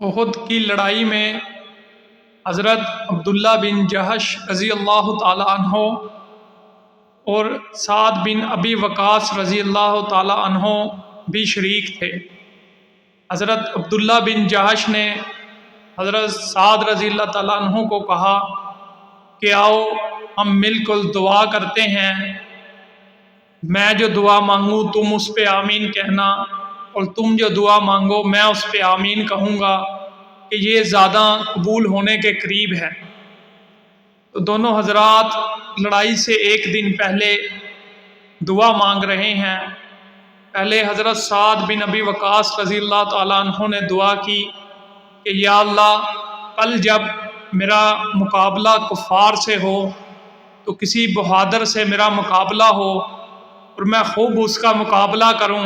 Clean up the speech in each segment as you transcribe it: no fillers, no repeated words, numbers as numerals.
احد کی لڑائی میں حضرت عبداللہ بن جہش رضی اللہ تعالیٰ عنہ اور سعد بن ابی وقاص رضی اللہ تعالیٰ عنہ بھی شریک تھے۔ حضرت عبداللہ بن جہش نے حضرت سعد رضی اللہ تعالیٰ عنہ کو کہا کہ آؤ ہم مل کر دعا کرتے ہیں، میں جو دعا مانگوں تم اس پہ آمین کہنا، اور تم جو دعا مانگو میں اس پہ آمین کہوں گا کہ یہ زیادہ قبول ہونے کے قریب ہے۔ تو دونوں حضرات لڑائی سے ایک دن پہلے دعا مانگ رہے ہیں۔ پہلے حضرت سعد بن ابی وقاص رضی اللہ تعالیٰ عنہ نے دعا کی کہ یا اللہ، کل جب میرا مقابلہ کفار سے ہو تو کسی بہادر سے میرا مقابلہ ہو اور میں خوب اس کا مقابلہ کروں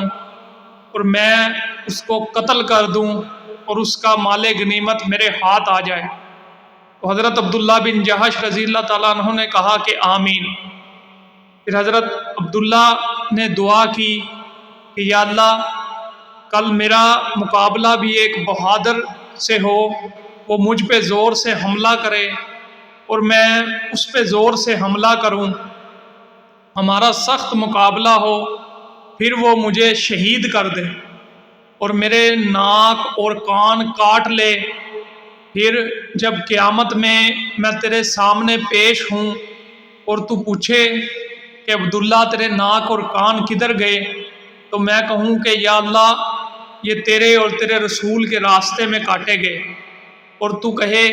اور میں اس کو قتل کر دوں اور اس کا مال غنیمت میرے ہاتھ آ جائے۔ تو حضرت عبداللہ بن جہش رضی اللہ تعالیٰ عنہ نے کہا کہ آمین۔ پھر حضرت عبداللہ نے دعا کی کہ یا اللہ، کل میرا مقابلہ بھی ایک بہادر سے ہو، وہ مجھ پہ زور سے حملہ کرے اور میں اس پہ زور سے حملہ کروں، ہمارا سخت مقابلہ ہو، پھر وہ مجھے شہید کر دے اور میرے ناک اور کان کاٹ لے، پھر جب قیامت میں تیرے سامنے پیش ہوں اور تو پوچھے کہ عبداللہ تیرے ناک اور کان کدھر گئے، تو میں کہوں کہ یا اللہ، یہ تیرے اور تیرے رسول کے راستے میں کاٹے گئے، اور تو کہے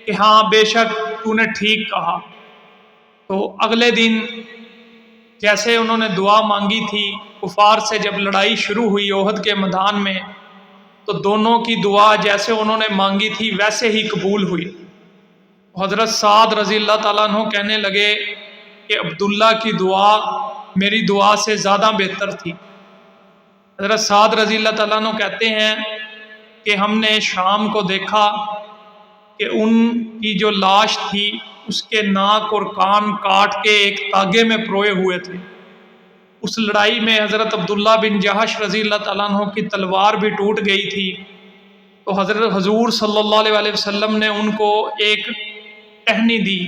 کہ ہاں بے شک تو نے ٹھیک کہا۔ تو اگلے دن جیسے انہوں نے دعا مانگی تھی، کفار سے جب لڑائی شروع ہوئی احد کے میدان میں، تو دونوں کی دعا جیسے انہوں نے مانگی تھی ویسے ہی قبول ہوئی۔ حضرت سعد رضی اللہ تعالیٰ عنہ کہنے لگے کہ عبداللہ کی دعا میری دعا سے زیادہ بہتر تھی۔ حضرت سعد رضی اللہ تعالیٰ عنہ کہتے ہیں کہ ہم نے شام کو دیکھا کہ ان کی جو لاش تھی اس کے ناک اور کان کاٹ کے ایک تاگے میں پروئے ہوئے تھے۔ اس لڑائی میں حضرت عبداللہ بن جہش رضی اللہ تعالیٰ عنہ کی تلوار بھی ٹوٹ گئی تھی، تو حضرت حضور صلی اللہ علیہ وسلم نے ان کو ایک ٹہنی دی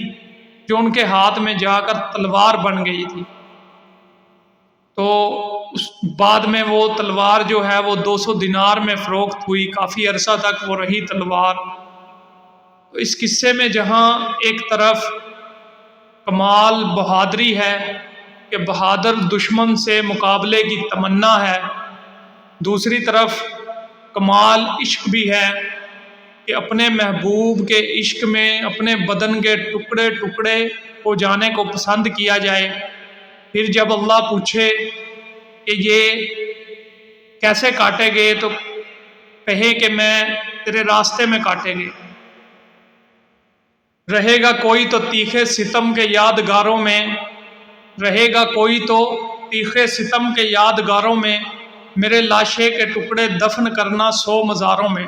جو ان کے ہاتھ میں جا کر تلوار بن گئی تھی۔ تو اس بعد میں وہ تلوار جو ہے وہ 200 دینار میں فروخت ہوئی، کافی عرصہ تک وہ رہی تلوار۔ تو اس قصے میں جہاں ایک طرف کمال بہادری ہے کہ بہادر دشمن سے مقابلے کی تمنا ہے، دوسری طرف کمال عشق بھی ہے کہ اپنے محبوب کے عشق میں اپنے بدن کے ٹکڑے ٹکڑے ہو جانے کو پسند کیا جائے۔ پھر جب اللہ پوچھے کہ یہ کیسے کاٹے گئے تو کہے کہ میں تیرے راستے میں کاٹے گئے۔ رہے گا کوئی تو تیخے ستم کے یادگاروں میں، رہے گا کوئی تو تیخے ستم کے یادگاروں میں، میرے لاشے کے ٹکڑے دفن کرنا 100 مزاروں میں۔